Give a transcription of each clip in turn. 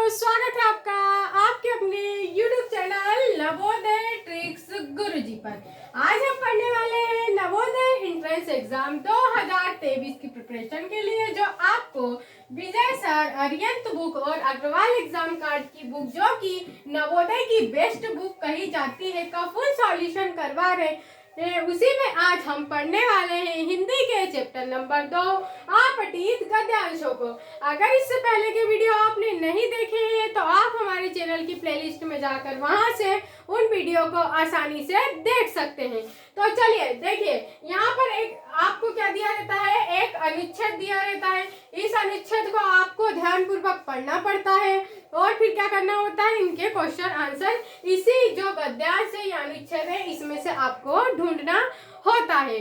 स्वागत है आपका आपके अपने YouTube चैनल नवोदय ट्रिक्स गुरुजी पर। आज हम पढ़ने वाले हैं नवोदय एंट्रेंस एग्जाम 2023 की प्रिपरेशन के लिए, जो आपको विजय सर अरिहंत बुक और अग्रवाल एग्जाम कार्ड की बुक, जो कि नवोदय की बेस्ट बुक कही जाती है, का फुल सॉल्यूशन करवा रहे उसी में आज हम पढ़ने वाले हैं हिंदी के चैप्टर नंबर 2 अपठित गद्यांशों को। अगर इससे पहले के वीडियो आपने नहीं देखे हैं तो आप हमारे चैनल की प्लेलिस्ट में जाकर वहां से उन वीडियो को आसानी से देख सकते हैं। तो चलिए देखिए, यहाँ पर एक आपको क्या दिया रहता है, एक अनुच्छेद दिया रहता है। इस अनुच्छेद को आपको ध्यानपूर्वक पढ़ना पड़ता है और फिर क्या करना होता है, इनके क्वेश्चन आंसर इसी जो गद्यांश है या अनुच्छेद है इसमें से आपको ढूंढना होता है।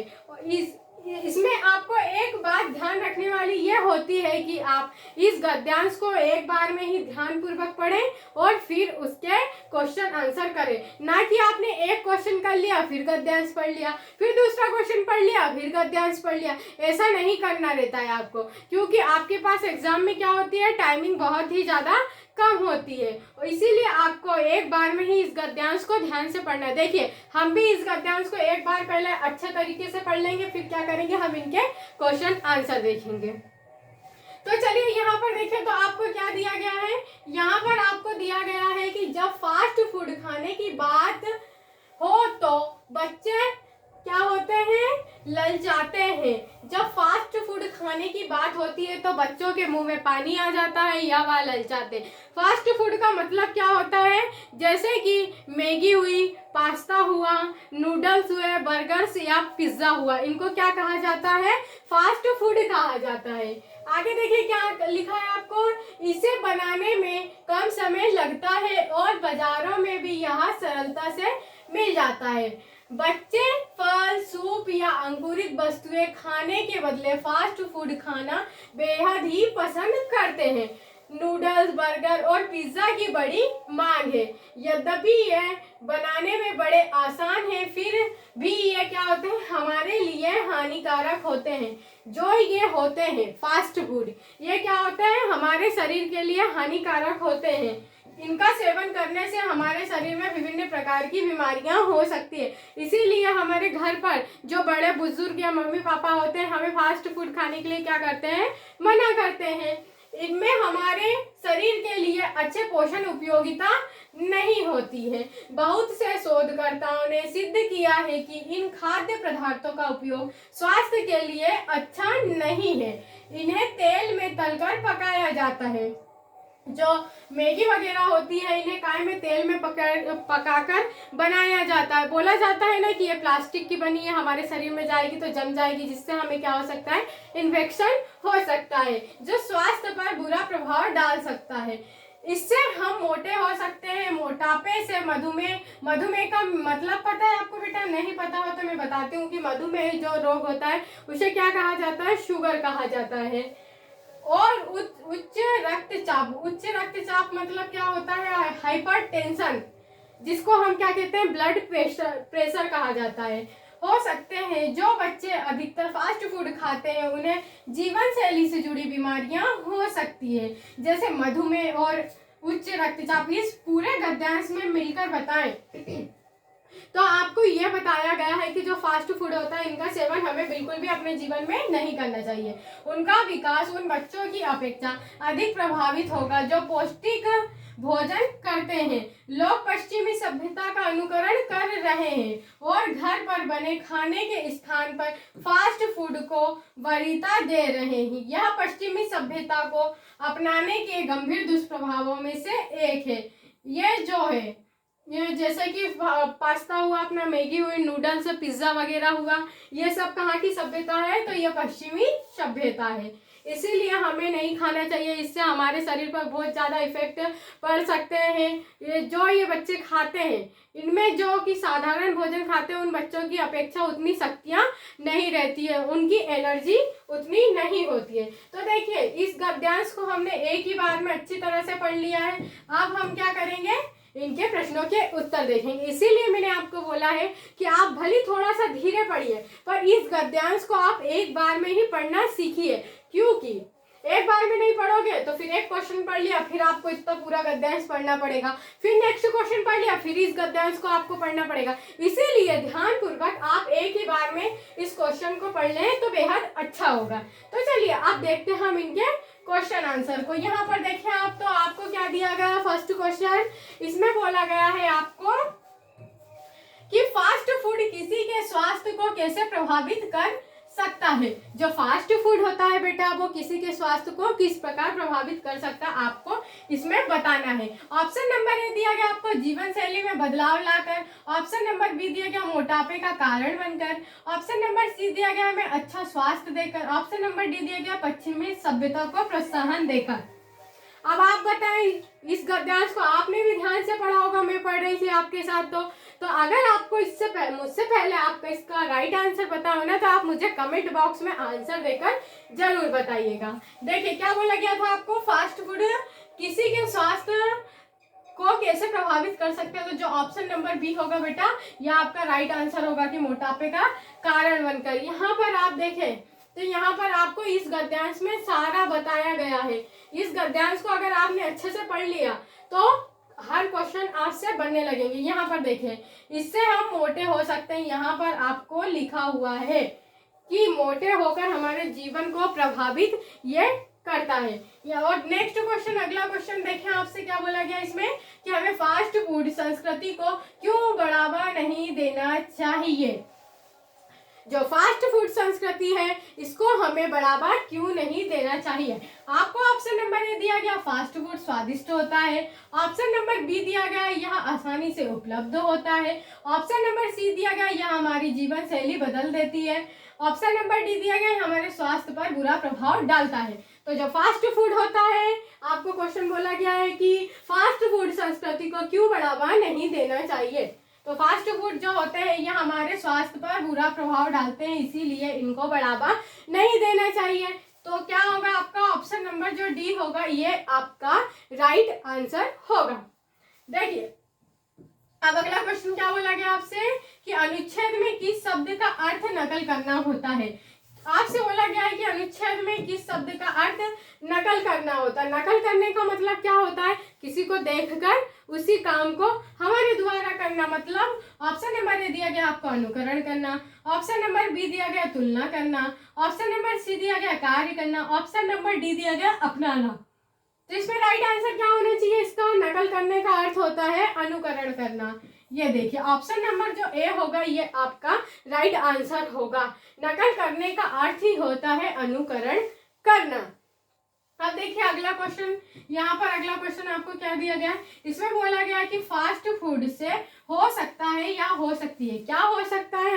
इसमें आपको एक बात ध्यान रखने वाली ये होती है कि आप इस गद्यांश को एक बार में ही ध्यानपूर्वक पढ़ें और फिर उसके क्वेश्चन आंसर करें, ना कि आपने एक क्वेश्चन कर लिया फिर गद्यांश पढ़ लिया, फिर दूसरा क्वेश्चन पढ़ लिया फिर गद्यांश पढ़ लिया। ऐसा नहीं करना रहता है आपको, क्योंकि आपके पास एग्जाम में क्या होती है, टाइमिंग बहुत ही ज्यादा कम होती है और इसीलिए आपको एक बार में ही इस गद्यांश को ध्यान से पढ़ना है। देखिए, हम भी इस गद्यांश को एक बार पहले अच्छे तरीके से पढ़ लेंगे, फिर क्या करेंगे, हम इनके क्वेश्चन आंसर देखेंगे। तो चलिए यहाँ पर देखें तो आपको क्या दिया गया है, यहाँ पर आपको दिया गया है कि जब फास्ट फूड खाने की बात हो तो बच्चे क्या होते हैं, ललचाते हैं। जब फास्ट फूड खाने की बात होती है तो बच्चों के मुंह में पानी आ जाता है या वह ललचाते। फास्ट फूड का मतलब क्या होता है, जैसे कि मैगी हुई, पास्ता हुआ, नूडल्स हुए, बर्गर्स या पिज्जा हुआ, इनको क्या कहा जाता है, फास्ट फूड कहा जाता है। आगे देखिए क्या लिखा है आपको, इसे बनाने में कम समय लगता है और बाजारों में भी यह सरलता से मिल जाता है। बच्चे फल, सूप या अंकुरित वस्तुएं खाने के बदले फास्ट फूड खाना बेहद ही पसंद करते हैं। नूडल्स, बर्गर और पिज्जा की बड़ी मांग है। यद्यपि ये बनाने में बड़े आसान है, फिर भी ये क्या होते हैं, हमारे लिए हानिकारक होते हैं। जो ये होते हैं फास्ट फूड, ये क्या होते हैं, हमारे शरीर के लिए हानिकारक होते हैं। इनका सेवन करने से हमारे शरीर में विभिन्न प्रकार की बीमारियां हो सकती है। इसीलिए हमारे घर पर जो बड़े बुजुर्ग या मम्मी पापा होते हैं, हमें फास्ट फूड खाने के लिए क्या करते हैं, मना करते हैं। इनमें हमारे शरीर के लिए अच्छे पोषण उपयोगिता नहीं होती है। बहुत से शोधकर्ताओं ने सिद्ध किया है कि इन खाद्य पदार्थों का उपयोग स्वास्थ्य के लिए अच्छा नहीं है। इन्हें तेल में तलकर पकाया जाता है। जो मैगी वगैरह होती है, इन्हें काय में तेल में पकाकर बनाया जाता है। बोला जाता है ना कि ये प्लास्टिक की बनी है, हमारे शरीर में जाएगी तो जम जाएगी, जिससे हमें क्या हो सकता है, इन्फेक्शन हो सकता है, जो स्वास्थ्य पर बुरा प्रभाव डाल सकता है। इससे हम मोटे हो सकते हैं। मोटापे से मधुमेह, मधुमेह का मतलब पता है आपको बेटा, नहीं पता हो तो मैं बताती हूँ कि मधुमेह जो रोग होता है उसे क्या कहा जाता है, शुगर कहा जाता है। और उच्च रक्तचाप, उच्च रक्तचाप मतलब क्या होता है, हाइपरटेंशन, जिसको हम क्या कहते हैं, ब्लड प्रेशर कहा जाता है, हो सकते हैं। जो बच्चे अधिकतर फास्ट फूड खाते हैं उन्हें जीवन शैली से जुड़ी बीमारियां हो सकती है, जैसे मधुमेह और उच्च रक्तचाप। इस पूरे गद्यांश में मिलकर बताएं तो आपको यह बताया गया है कि जो फास्ट फूड होता है, इनका सेवन हमें बिल्कुल भी अपने जीवन में नहीं करना चाहिए। उनका विकास उन बच्चों की अपेक्षा अधिक प्रभावित होगा जो पौष्टिक भोजन करते हैं। लोग पश्चिमी सभ्यता का अनुकरण कर रहे हैं और घर पर बने खाने के स्थान पर फास्ट फूड को वरीयता दे रहे हैं। यह पश्चिमी सभ्यता को अपनाने के गंभीर दुष्प्रभावों में से एक है। ये जो है, ये जैसे कि पास्ता हुआ, अपना मैगी हुई, नूडल्स, पिज्जा वगैरह हुआ, ये सब कहाँ की सभ्यता है, तो ये पश्चिमी सभ्यता है। इसीलिए हमें नहीं खाना चाहिए, इससे हमारे शरीर पर बहुत ज़्यादा इफेक्ट पड़ सकते हैं। ये बच्चे खाते हैं, इनमें जो कि साधारण भोजन खाते हैं उन बच्चों की अपेक्षा उतनी शक्तियाँ नहीं रहती है, उनकी एनर्जी उतनी नहीं होती है। तो देखिए, इस गद्यांश को हमने एक ही बार में अच्छी तरह से पढ़ लिया है। अब हम क्या करेंगे, इनके प्रश्नों के उत्तर देखेंगे। इसीलिए मैंने आपको बोला है कि आप भले थोड़ा सा धीरे पढ़िए, पर इस गद्यांश को आप एक बार में ही पढ़ना सीखिए, क्योंकि एक बार में नहीं पढ़ोगे तो फिर एक क्वेश्चन पढ़ लिया, फिर आपको इतना पूरा गद्यांश पढ़ना पड़ेगा, फिर नेक्स्ट क्वेश्चन पढ़ लिया, फिर इस गद्यांश को आपको पढ़ना पड़ेगा। इसीलिए ध्यानपूर्वक आप एक ही बार में इस क्वेश्चन को पढ़ लें तो बेहद अच्छा होगा। तो चलिए अब देखते हैं हम इनके क्वेश्चन आंसर को। यहाँ पर देखिए आप, तो आपको क्या दिया गया फर्स्ट क्वेश्चन, इसमें बोला गया है आपको कि फास्ट फूड किसी के स्वास्थ्य को कैसे प्रभावित कर सकता है। जो फास्ट फूड होता है बेटा वो किसी के स्वास्थ्य को किस प्रकार प्रभावित कर सकता है आपको इसमें बताना है। ऑप्शन नंबर ए दिया गया आपको जीवन शैली में बदलाव लाकर, ऑप्शन नंबर बी दिया गया मोटापे का कारण बनकर, ऑप्शन नंबर सी दिया गया हमें अच्छा स्वास्थ्य देकर, ऑप्शन नंबर डी दिया गया पश्चिमी सभ्यता को प्रोत्साहन देकर। अब आप बताएं, इस गद्यांश को आपने भी ध्यान से पढ़ा होगा, मैं पढ़ रही थी आपके साथ। तो अगर आपको मुझसे पहले आपका इसका राइट आंसर पता हो ना तो आप मुझे कमेंट बॉक्स में आंसर देकर जरूर बताइएगा। देखिए क्या बोला गया था आपको, फास्ट फूड किसी के स्वास्थ्य को कैसे प्रभावित कर सकते हैं। तो जो ऑप्शन नंबर बी होगा बेटा यह आपका राइट आंसर होगा कि मोटापे का कारण बनकर। यहाँ पर आप देखें तो यहाँ पर आपको इस गद्यांश में सारा बताया गया है। इस गद्यांश को अगर आपने अच्छे से पढ़ लिया तो हर क्वेश्चन आपसे बनने लगेंगे। यहाँ पर देखें, इससे हम मोटे हो सकते हैं। यहाँ पर आपको लिखा हुआ है कि मोटे होकर हमारे जीवन को प्रभावित ये करता है। और नेक्स्ट क्वेश्चन, अगला क्वेश्चन देखें आपसे क्या बोला गया इसमें कि हमें फास्ट फूड संस्कृति को क्यों बढ़ावा नहीं देना चाहिए। जो फास्ट फूड संस्कृति है इसको हमें बढ़ावा क्यों नहीं देना चाहिए। आपको ऑप्शन नंबर ए दिया गया फास्ट फूड स्वादिष्ट होता है, ऑप्शन नंबर बी दिया गया यह आसानी से उपलब्ध होता है, ऑप्शन नंबर सी दिया गया यह हमारी जीवन शैली बदल देती है, ऑप्शन नंबर डी दिया गया हमारे स्वास्थ्य पर बुरा प्रभाव डालता है। तो जो फास्ट फूड होता है आपको क्वेश्चन बोला गया है कि फास्ट फूड संस्कृति को क्यों बढ़ावा नहीं देना चाहिए। तो फास्ट फूड जो होते हैं ये हमारे स्वास्थ्य पर बुरा प्रभाव डालते हैं, इसीलिए इनको बढ़ावा नहीं देना चाहिए। तो क्या होगा आपका ऑप्शन नंबर जो डी होगा ये आपका राइट आंसर होगा। देखिए अब अगला क्वेश्चन क्या बोला गया आपसे कि अनुच्छेद में किस शब्द का अर्थ नकल करना होता है। आपसे बोला गया है कि अनुच्छेद में किस शब्द का अर्थ नकल करना होता है। नकल करने का मतलब क्या होता है, किसी को देखकर उसी काम को हमारे द्वारा करना। मतलब ऑप्शन नंबर ए दिया गया आपको अनुकरण करना, ऑप्शन नंबर बी दिया गया तुलना करना, ऑप्शन नंबर सी दिया गया कार्य करना, ऑप्शन नंबर डी दिया गया अपनाना। तो इसमें राइट आंसर क्या होना चाहिए, इसका नकल करने का अर्थ होता है अनुकरण करना। ये देखिए ऑप्शन नंबर जो ए होगा ये आपका राइट आंसर होगा। नकल करने का अर्थ ही होता है अनुकरण करना। अब देखिए अगला क्वेश्चन, यहाँ पर अगला क्वेश्चन आपको क्या दिया गया है, इसमें बोला गया है कि फास्ट फूड से हो सकता है या हो सकती है। क्या हो सकता है,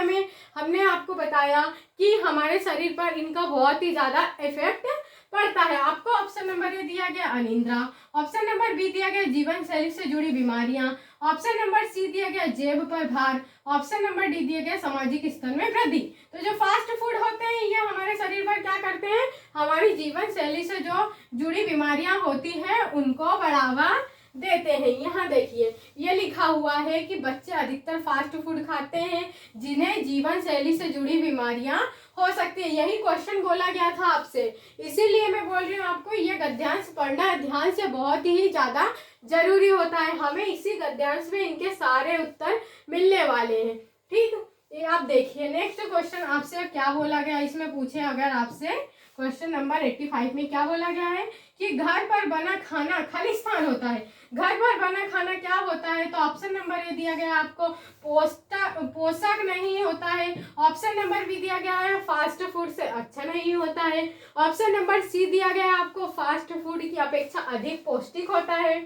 हमने आपको बताया कि हमारे शरीर पर इनका बहुत ही ज्यादा इफेक्ट पड़ता है। आपको ऑप्शन नंबर ए दिया गया अनिद्रा, ऑप्शन नंबर बी दिया गया जीवन शैली से जुड़ी बीमारियां, ऑप्शन नंबर सी दिया गया जेब पर भार, ऑप्शन नंबर डी दिया गया सामाजिक स्तर में वृद्धि। तो जो फास्ट फूड होते हैं ये हमारे शरीर पर क्या करते हैं, हमारी जीवन शैली से जो जुड़ी बीमारियां होती हैं उनको बढ़ावा देते हैं। यहाँ देखिए ये लिखा हुआ है कि बच्चे अधिकतर फास्ट फूड खाते हैं जिन्हें जीवन शैली से जुड़ी बीमारियां हो सकती है। यही क्वेश्चन बोला गया था आपसे, इसीलिए मैं बोल रही हूँ आपको ये गद्यांश पढ़ना ध्यान से बहुत ही ज्यादा जरूरी होता है। हमें इसी गद्यांश में इनके सारे उत्तर मिलने वाले हैं। ठीक, ये आप देखिए नेक्स्ट क्वेश्चन आपसे क्या बोला गया, इसमें पूछे अगर आपसे क्वेश्चन नंबर 85 में क्या बोला गया है कि घर पर बना खाना खालिस्तान होता है। घर पर बना खाना क्या होता है, तो ऑप्शन नंबर ए दिया गया आपको पोषक नहीं होता है, ऑप्शन नंबर बी दिया गया है फास्ट फूड से अच्छा नहीं होता है, ऑप्शन नंबर सी दिया गया है आपको फास्ट फूड की अपेक्षा अधिक पौष्टिक होता है,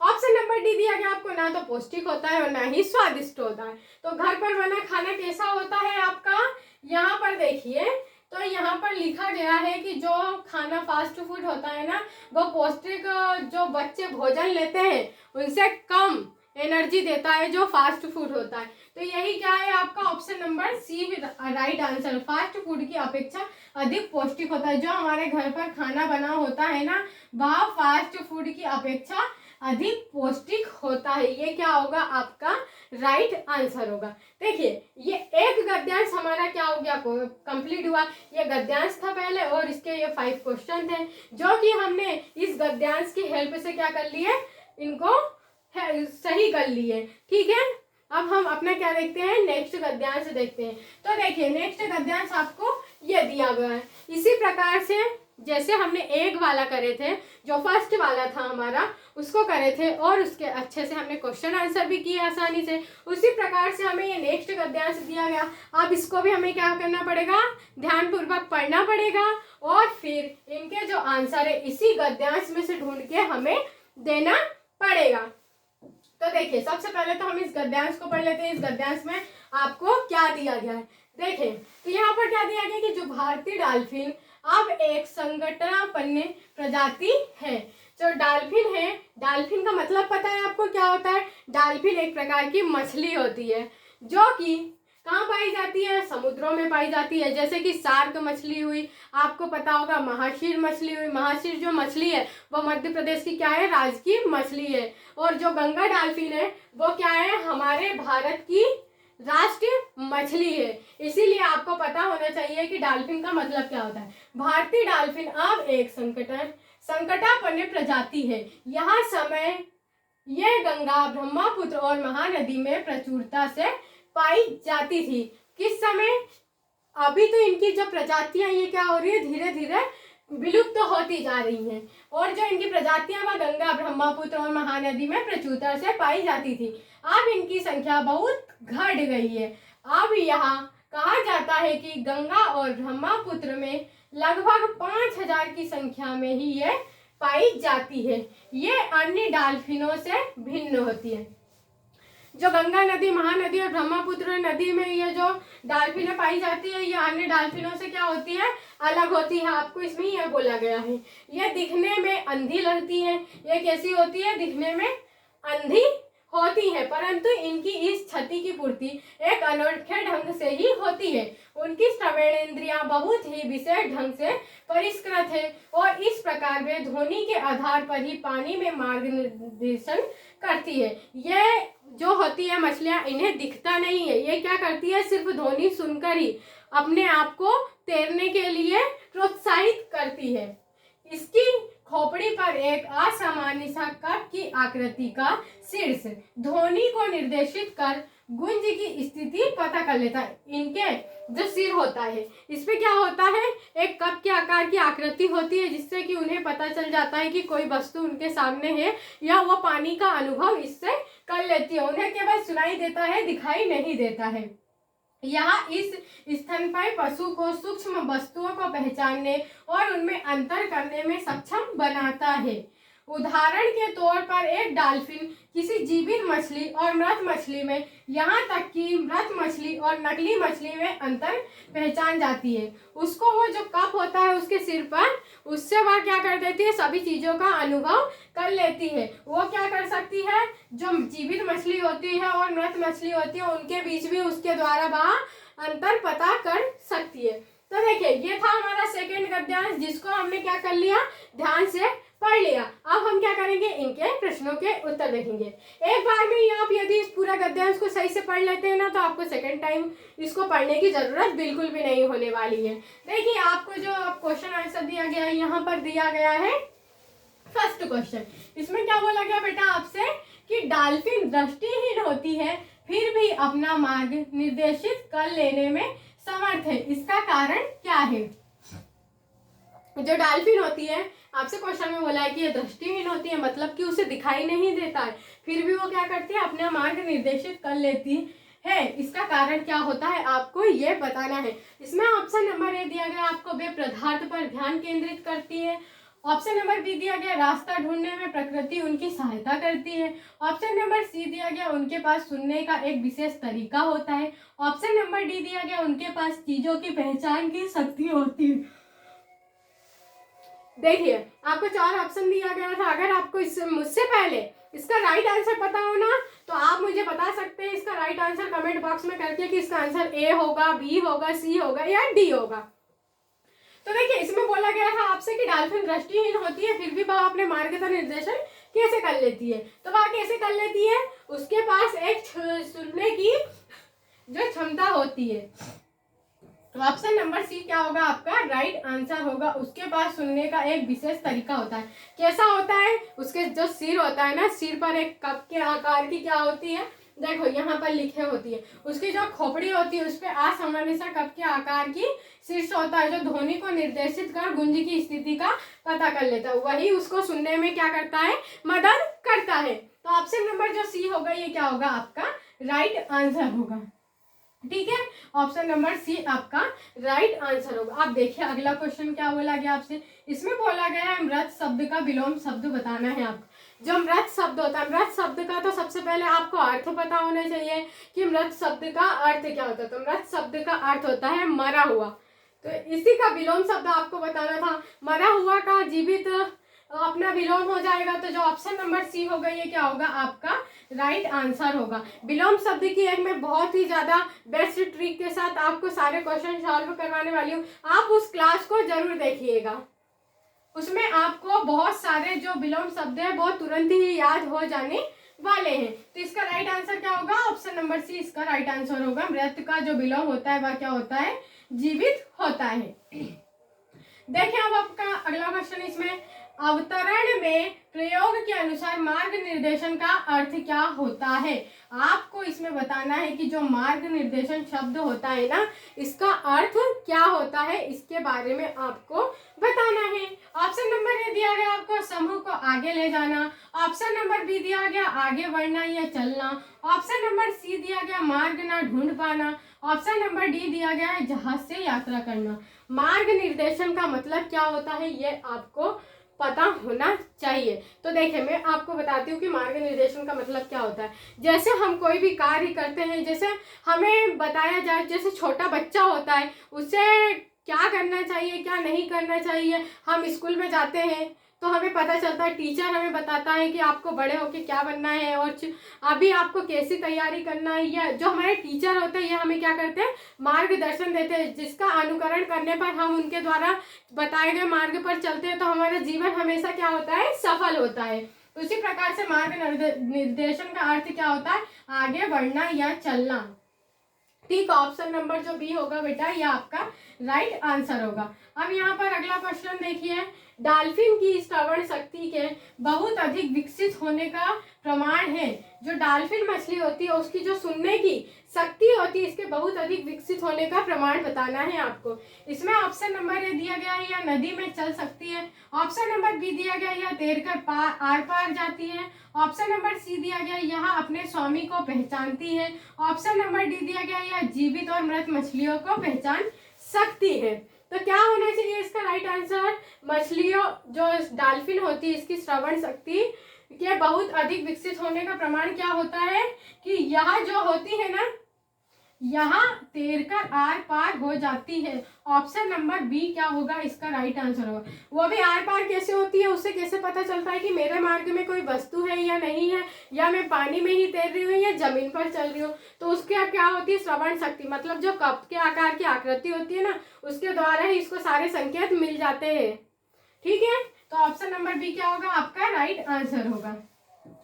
ऑप्शन नंबर डी दिया गया आपको ना तो पौष्टिक होता है और ना ही स्वादिष्ट होता है। तो घर पर बना खाना कैसा होता है आपका, यहाँ पर देखिए तो यहाँ पर लिखा गया है कि जो खाना फास्ट फूड होता है ना वो पौष्टिक जो बच्चे भोजन लेते हैं उनसे कम एनर्जी देता है जो फास्ट फूड होता है। तो यही क्या है आपका option number C right answer, fast food की अपेक्षा अधिक पौष्टिक होता है। जो हमारे घर पर खाना बना होता है ना वह फास्ट फूड की अपेक्षा अधिक पौष्टिक होता है। ये क्या होगा, आपका राइट आंसर होगा। देखिए ये एक गद्यांश हमारा क्या हो गया, कंप्लीट हुआ। ये गद्यांश था पहले और इसके ये 5 क्वेश्चन थे जो कि हमने इस गद्यांश की हेल्प से क्या कर लिए, इनको सही कर लिए। ठीक है, अब हम अपना क्या देखते हैं, नेक्स्ट गद्यांश देखते हैं। तो देखिए नेक्स्ट गद्यांश आपको ये दिया गया है। इसी प्रकार से जैसे हमने एक वाला करे थे, जो फर्स्ट वाला था हमारा, उसको करे थे और उसके अच्छे से हमने क्वेश्चन आंसर भी किए आसानी से, उसी प्रकार से हमें ये नेक्स्ट गद्यांश दिया गया। अब इसको भी हमें क्या करना पड़ेगा, ध्यानपूर्वक पढ़ना पड़ेगा और फिर इनके जो आंसर है इसी गद्यांश में से ढूंढ के हमें देना पड़ेगा। तो देखिए सबसे पहले तो हम इस गद्यांश को पढ़ लेते हैं। इस गद्यांश में आपको क्या दिया गया है, देखें तो यहाँ पर क्या दिया गया कि जो भारतीय डॉल्फिन अब एक संकटापन्न प्रजाति है। जो डॉल्फिन है, डॉल्फिन का मतलब पता है आपको क्या होता है, डॉल्फिन एक प्रकार की मछली होती है जो कि कहाँ पाई जाती है, समुद्रों में पाई जाती है। जैसे कि शार्क मछली हुई, आपको पता होगा महाशीर मछली हुई। महाशीर जो मछली है वो मध्य प्रदेश की क्या है, राजकीय मछली है। और जो गंगा डॉल्फिन है वो क्या है, हमारे भारत की राष्ट्रीय मछली है। इसीलिए आपको पता होना चाहिए कि डॉल्फिन का मतलब क्या होता है। भारतीय डॉल्फिन अब एक संकटापन्न प्रजाति है। यहाँ समय यह गंगा, ब्रह्मपुत्र और महानदी में प्रचुरता से पाई जाती थी। किस समय, अभी तो इनकी जो प्रजातियां ये क्या हो रही है, धीरे धीरे विलुप्त तो होती जा रही हैं। और जो इनकी प्रजातियां वह गंगा, ब्रह्मपुत्र और महानदी में प्रचुरता से पाई जाती थी। अब इनकी संख्या बहुत घट गई है। अब यहाँ कहा जाता है कि गंगा और ब्रह्मपुत्र में लगभग 5000 की संख्या में ही ये पाई जाती है। ये अन्य डॉल्फिनों से भिन्न होती है। जो गंगा नदी, महानदी और ब्रह्मपुत्र नदी में ये जो डॉल्फिनें पाई जाती है, ये अन्य डॉल्फिनों से क्या होती है, अलग होती है। आपको इसमें यह बोला गया है। ये दिखने में अंधी लगती है। ये कैसी होती है, दिखने में अंधी होती है, परंतु इनकी इस क्षति की पूर्ति एक अनोखे ढंग से ही होती है। उनकी श्रवणेंद्रियां बहुत ही विशेष ढंग से परिष्कृत है और इस प्रकार वे ध्वनि के आधार पर ही पानी में मार्गदर्शन करती है। ये जो होती है मछलियां, इन्हें दिखता नहीं है। ये क्या करती है, सिर्फ ध्वनि सुनकर ही अपने आप को तैरने के लिए प्रोत्साहित करती है। इसकी खोपड़ी पर एक असामान्य सा कप की आकृति का शीर्ष ध्वनि को निर्देशित कर गुंज की स्थिति पता कर लेता है। इनके जो सिर होता है इस पे क्या होता है, एक कप के आकार की आकृति होती है, जिससे कि उन्हें पता चल जाता है कि कोई वस्तु उनके सामने है या वो पानी का अनुभव इससे कर लेती है। उन्हें केवल सुनाई देता है, दिखाई नहीं देता है। यहाँ इस स्तनपायी पशु को सूक्ष्म वस्तुओं को पहचानने और उनमें अंतर करने में सक्षम बनाता है। उदाहरण के तौर पर एक डॉल्फिन किसी जीवित मछली और मृत मछली में, यहाँ तक कि मृत मछली और नकली मछली में अंतर पहचान जाती है। उसको वो जो कप होता है उसके सिर पर, उससे वह क्या कर देती है, सभी चीजों का अनुभव कर लेती है। वो क्या कर सकती है, जो जीवित मछली होती है और मृत मछली होती है उनके बीच भी उसके द्वारा वह अंतर पता कर सकती है। तो देखिए ये था हमारा सेकंड गद्यांश, जिसको हमने क्या कर लिया, ध्यान से पढ़ लिया। अब हम क्या करेंगे, इनके प्रश्नों के उत्तर देखेंगे। एक बार में ही आप यदि इस पूरा गद्यांश को सही से पढ़ लेते हैं ना, तो आपको सेकंड टाइम इसको पढ़ने की जरूरत बिल्कुल भी नहीं होने वाली है। देखिए आपको जो क्वेश्चन आंसर दिया गया है, यहाँ पर दिया गया है फर्स्ट क्वेश्चन। इसमें क्या बोला गया बेटा आपसे कि डॉल्फिन दृष्टिहीन होती है फिर भी अपना मार्ग निर्देशित कर लेने में समर्थ है। इसका कारण क्या है। जो डॉल्फिन होती है, आपसे क्वेश्चन में बोला है कि ये दृष्टिहीन होती है, मतलब कि उसे दिखाई नहीं देता है, फिर भी वो क्या करती है, अपना मार्ग निर्देशित कर लेती है। इसका कारण क्या होता है, आपको ये बताना है। इसमें ऑप्शन नंबर ए दिया गया आपको, वे पदार्थ पर ध्यान केंद्रित करती है। ऑप्शन नंबर बी दिया गया, रास्ता ढूंढने में प्रकृति उनकी सहायता करती है। ऑप्शन नंबर सी दिया गया, उनके पास सुनने का एक विशेष तरीका होता है। ऑप्शन नंबर डी दिया गया, उनके पास चीजों की पहचान की शक्ति होती है। देखिए आपको 4 ऑप्शन दिया गया था। अगर आपको मुझसे पहले इसका राइट आंसर पता हो ना, तो आप मुझे बता सकते हैं इसका राइट आंसर कमेंट बॉक्स में करके कि इसका आंसर ए होगा, बी होगा, सी होगा या डी होगा। तो देखिए इसमें बोला गया था आपसे कि डॉल्फिन दृष्टिहीन होती है फिर भी वह अपने मार्ग का निर्देशन कैसे कर लेती है? तो वह कैसे कर लेती है? उसके पास एक सुनने की जो क्षमता होती है। तो ऑप्शन नंबर सी क्या होगा आपका राइट आंसर होगा। उसके पास सुनने का एक विशेष तरीका होता है। कैसा होता है? उसके जो सिर होता है ना, सिर पर एक कप के आकार की क्या होती है, देखो यहाँ पर लिखे होती है। उसकी जो खोपड़ी होती है उस पर असामान्य सा कप के आकार की शीर्ष होता है, जो ध्वनि को निर्देशित कर गुंज की स्थिति का पता कर लेता है। वही उसको सुनने में क्या करता है? मदद करता है। तो ऑप्शन नंबर जो सी होगा ये क्या होगा आपका राइट आंसर होगा। ठीक है, ऑप्शन नंबर सी आपका राइट आंसर होगा। आप देखिए अगला क्वेश्चन क्या बोला गया आपसे। इसमें बोला गया है मृत शब्द का विलोम शब्द बताना है आपको। जो मृत शब्द होता है, मृत शब्द का तो सबसे पहले आपको अर्थ पता होना चाहिए कि मृत शब्द का अर्थ क्या होता है। तो मृत शब्द का अर्थ होता है मरा हुआ। तो इसी का विलोम शब्द आपको बताना था। मरा हुआ का जीवित अपना विलोम हो जाएगा। तो जो ऑप्शन नंबर सी होगा ये क्या होगा आपका राइट आंसर होगा। विलोम शब्द की एक मैं बहुत ही ज्यादा बेस्ट ट्रिक के साथ आपको सारे क्वेश्चन सॉल्व करवाने वाली हूँ। आप उस क्लास को जरूर देखिएगा। उसमें आपको बहुत सारे जो विलोम शब्द है वो तुरंत ही याद हो जाने वाले हैं। तो इसका राइट आंसर क्या होगा? ऑप्शन नंबर सी इसका राइट आंसर होगा। मृत का जो विलोम होता है वह क्या होता है? जीवित होता है। देखिए अब आपका अगला क्वेश्चन, इसमें अवतरण में प्रयोग के अनुसार मार्ग निर्देशन का अर्थ क्या होता है। आपको इसमें बताना है कि जो मार्ग निर्देशन शब्द होता है ना, इसका अर्थ क्या होता है, इसके बारे में आपको बताना है। ऑप्शन नंबर ए दिया गया आपको समूह को आगे ले जाना। ऑप्शन नंबर बी दिया गया आगे बढ़ना या चलना। ऑप्शन नंबर सी दिया गया मार्ग ना ढूंढ पाना। ऑप्शन नंबर डी दिया गया है जहाज से यात्रा करना। मार्ग निर्देशन का मतलब क्या होता है ये आपको पता होना चाहिए। तो देखिए मैं आपको बताती हूँ कि मार्ग निर्देशन का मतलब क्या होता है। जैसे हम कोई भी कार्य करते हैं, जैसे हमें बताया जाए, जैसे छोटा बच्चा होता है उसे क्या करना चाहिए क्या नहीं करना चाहिए। हम स्कूल में जाते हैं तो हमें पता चलता है, टीचर हमें बताता है कि आपको बड़े होके क्या बनना है और अभी आपको कैसी तैयारी करना है। या जो हमारे टीचर होते हैं ये हमें क्या करते हैं? मार्गदर्शन देते हैं, जिसका अनुकरण करने पर हम उनके द्वारा बताए गए मार्ग पर चलते हैं तो हमारा जीवन हमेशा क्या होता है? सफल होता है। उसी प्रकार से मार्ग निर्देशन का अर्थ क्या होता है? आगे बढ़ना या चलना। ठीक, ऑप्शन नंबर जो बी होगा बेटा ये आपका राइट आंसर होगा। अब यहाँ पर अगला क्वेश्चन देखिए, डॉल्फिन की श्रवण शक्ति के बहुत अधिक विकसित होने का प्रमाण है। जो डॉल्फिन मछली होती है उसकी जो सुनने की शक्ति होती है इसके बहुत अधिक विकसित होने का प्रमाण बताना है आपको। इसमें ऑप्शन नंबर ए दिया गया है या नदी में चल सकती है। ऑप्शन नंबर बी दिया गया या तैरकर आर पार जाती है। ऑप्शन नंबर सी दिया गया यह अपने स्वामी को पहचानती है। ऑप्शन नंबर डी दिया गया या जीवित और मृत मछलियों को पहचान सकती है। तो क्या होना चाहिए इसका राइट आंसर? मछलियों जो डॉल्फिन होती है इसकी श्रवण शक्ति के बहुत अधिक विकसित होने का प्रमाण क्या होता है कि यह जो होती है ना, यहाँ तैरकर आर पार हो जाती है। ऑप्शन नंबर बी क्या होगा इसका राइट आंसर होगा। वो भी आर पार कैसे होती है, उससे कैसे पता चलता है कि मेरे मार्ग में कोई वस्तु है या नहीं है, या मैं पानी में ही तैर रही हूँ या जमीन पर चल रही हूँ। तो उसके क्या होती है? श्रवण शक्ति, मतलब जो कप के आकार की आकृति होती है ना उसके द्वारा ही इसको सारे संकेत मिल जाते हैं। ठीक है, तो ऑप्शन नंबर बी क्या होगा आपका राइट आंसर होगा।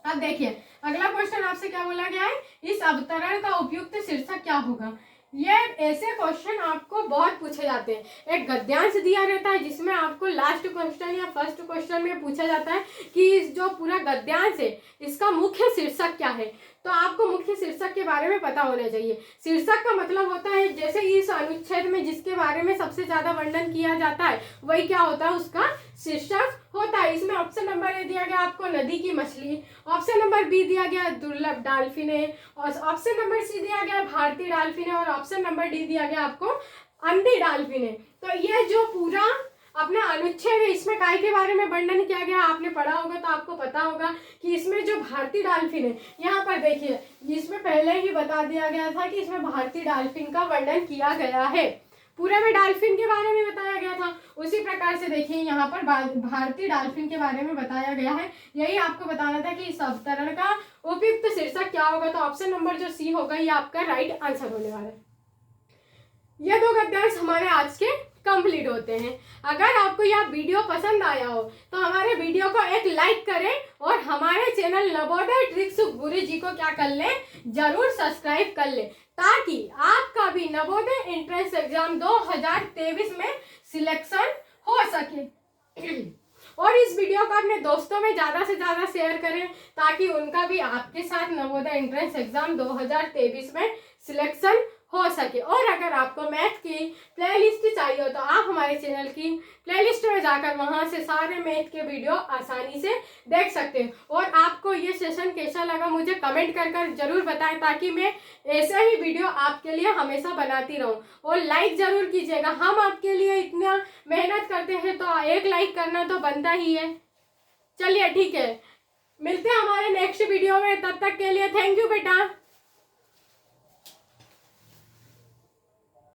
अब देखिए अगला क्वेश्चन आपसे क्या बोला गया है, इस अवतरण का उपयुक्त शीर्षक क्या होगा। ये ऐसे क्वेश्चन आपको बहुत पूछे जाते हैं। एक गद्यांश दिया रहता है जिसमें आपको लास्ट क्वेश्चन या फर्स्ट क्वेश्चन में पूछा जाता है कि इस जो पूरा गद्यांश है इसका मुख्य शीर्षक क्या है। तो आपको मुख्य शीर्षक के बारे में पता होना चाहिए। शीर्षक का मतलब होता है जैसे इस अनुच्छेद में जिसके बारे में सबसे ज्यादा वर्णन किया जाता है वही क्या होता है? उसका शीर्षक होता है। इसमें ऑप्शन नंबर ए दिया गया आपको नदी की मछली। ऑप्शन नंबर बी दिया गया दुर्लभ डॉल्फिन है। और ऑप्शन नंबर सी दिया गया भारतीय डॉल्फिन है। और ऑप्शन नंबर डी दिया गया आपको अंधी डॉल्फिन है। तो ये जो पूरा अपना अनुच्छेद है इसमें काय के बारे में वर्णन किया गया, आपने पढ़ा होगा तो आपको पता होगा कि इसमें जो भारतीय डॉल्फिन है, यहाँ पर देखिए इसमें पहले ही बता दिया गया था कि इसमें भारतीय डॉल्फिन का वर्णन किया गया है। पूरे में डॉल्फिन के बारे में बताया गया था। उसी प्रकार से देखिए यहाँ पर भारतीय डॉल्फिन के बारे में बताया गया है। यही आपको बताना था कि इस अवतरण का उपयुक्त शीर्षक क्या होगा। तो ऑप्शन नंबर जो सी होगा ये आपका राइट आंसर होने वाला है। ये दो गद्यांश हमारे आज के कंप्लीट होते हैं। अगर आपको यह वीडियो पसंद आया हो तो हमारे वीडियो को एक लाइक करें और हमारे चैनल नवोदय ट्रिक्स गुरुजी को क्या कर लें, जरूर सब्सक्राइब कर लें, ताकि आपका भी नवोदय एंट्रेंस एग्जाम 2023 में सिलेक्शन हो सके। और इस वीडियो को अपने दोस्तों में ज़्यादा से ज़्यादा शेयर करें, ताकि उनका भी आपके साथ नवोदय एंट्रेंस एग्जाम 2023 में सिलेक्शन हो सके। और अगर आपको मैथ की प्लेलिस्ट चाहिए हो तो आप हमारे चैनल की प्लेलिस्ट में जाकर वहां से सारे मैथ के वीडियो आसानी से देख सकते हैं। और आपको ये सेशन कैसा लगा मुझे कमेंट कर जरूर बताएं, ताकि मैं ऐसे ही वीडियो आपके लिए हमेशा बनाती रहूं। और लाइक जरूर कीजिएगा, हम आपके लिए इतना मेहनत करते हैं तो एक लाइक करना तो बनता ही है। चलिए ठीक है, मिलते हैं हमारे नेक्स्ट वीडियो में, तब तक के लिए थैंक यू बेटा।